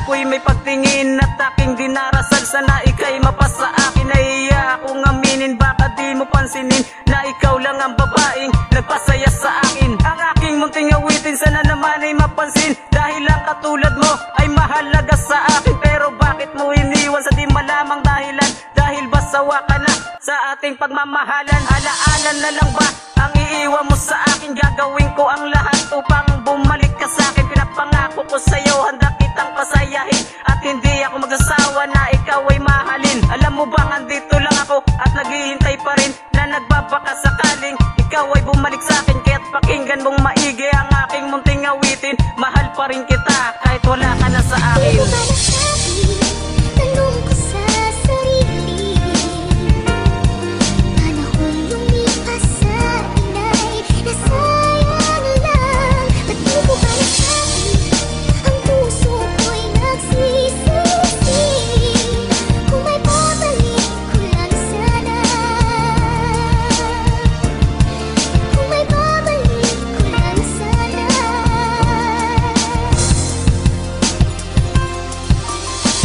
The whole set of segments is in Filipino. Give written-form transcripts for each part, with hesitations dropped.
ako'y may pagtingin at aking dinarasal. Sana ika'y mapasa akin. Nahiya akong aminin, baka di mo pansinin na ikaw lang ang babaeng nagpasaya sa akin. Ang aking munting awitin sana naman ay mapansin, dahil lang katulad mo ay mahalaga sa akin. Pero bakit mo iniwan sa di malamang dahilan? Dahil ba sawa ka na sa ating pagmamahalan? Alaala na lang ba ang iiwan mo sa akin? Gagawin ko ang lahat upang bumalik ka sa akin. Pinapangako ko sa'yo, handa kitang pasayahin, at hindi ako magsasawa na ikaw ay mahalin. Alam mo bang andito lang ako at naghihintay pa rin na nagbabaka sakaling ikaw ay bumalik sa akin. Kaya't pakinggan mong maigi ang aking munting awitin. Mahal pa rin kita kahit wala ka na sa akin.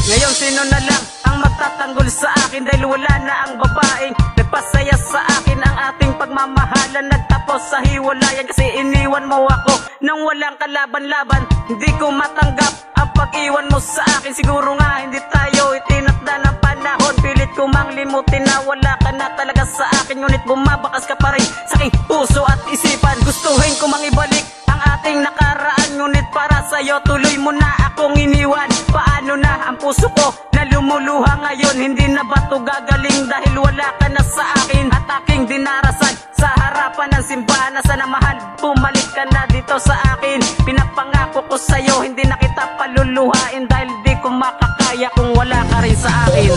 Ngayon sino na lang ang magtatanggol sa akin? Dahil wala na ang babaeng nagpasaya sa akin. Ang ating pagmamahalan nagtapos sa hiwalayan, kasi iniwan mo ako nang walang kalaban-laban. Hindi ko matanggap ang pag-iwan mo sa akin. Siguro nga hindi tayo itinakda ng panahon. Pilit ko mang limutin na wala ka na talaga sa akin. Ngunit bumabakas ka pa rin sa aking puso at isipan. Gustuhin ko mang ibalik ang ating nakaraan, ngunit para sa'yo tuloy mo na akong iniwan. Paano na ang puso ko na lumuluha ngayon? Hindi na ba to gagaling dahil wala ka na sa akin? At aking dinarasan sa harapan ng simbahan na sana mahal, bumalik ka na dito sa akin. Pinapangako ko sa'yo, hindi na kita paluluhain, dahil di ko makakaya kung wala ka rin sa akin.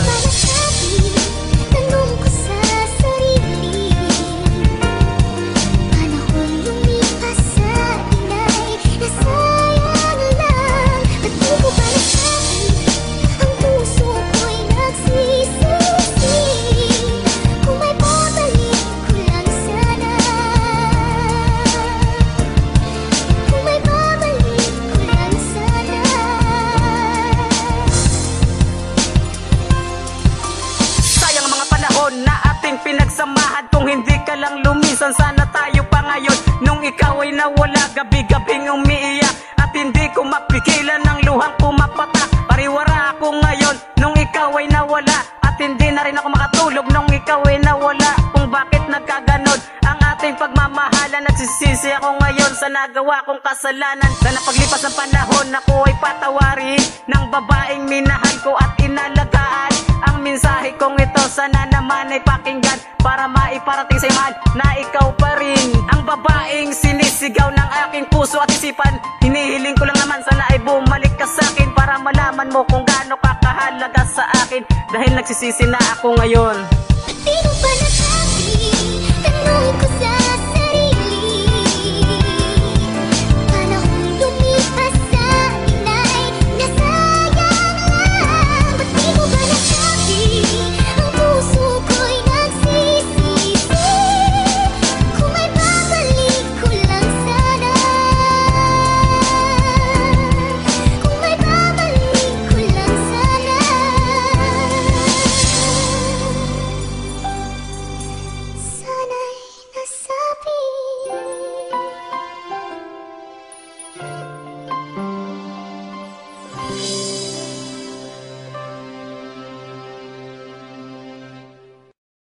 Na ating pinagsamahan, kung hindi ka lang lumisan, sana tayo pa ngayon. Nung ikaw ay nawala, gabi-gabing umiiyak, at hindi ko mapigilan ng luhang pumapatak. Pariwara ako ngayon nung ikaw ay nawala, at hindi na rin ako makatulog nung ikaw ay nawala. Kung bakit nagkaganon ang ating pagmamahalan, nagsisisi ako ngayon sa nagawa kong kasalanan. Sana paglipas ng panahon ako ay patawarin ng babaeng minahal ko at inalagaan. Ang mensahe kong ito sana naman ay pakinggan, para maiparating sa mahal na ikaw pa rin ang babaeng sinisigaw ng aking puso at isipan. Hinihiling ko lang naman sana ay bumalik ka sa akin, para malaman mo kung gaano ka kahalaga sa akin, dahil nagsisisi na ako ngayon.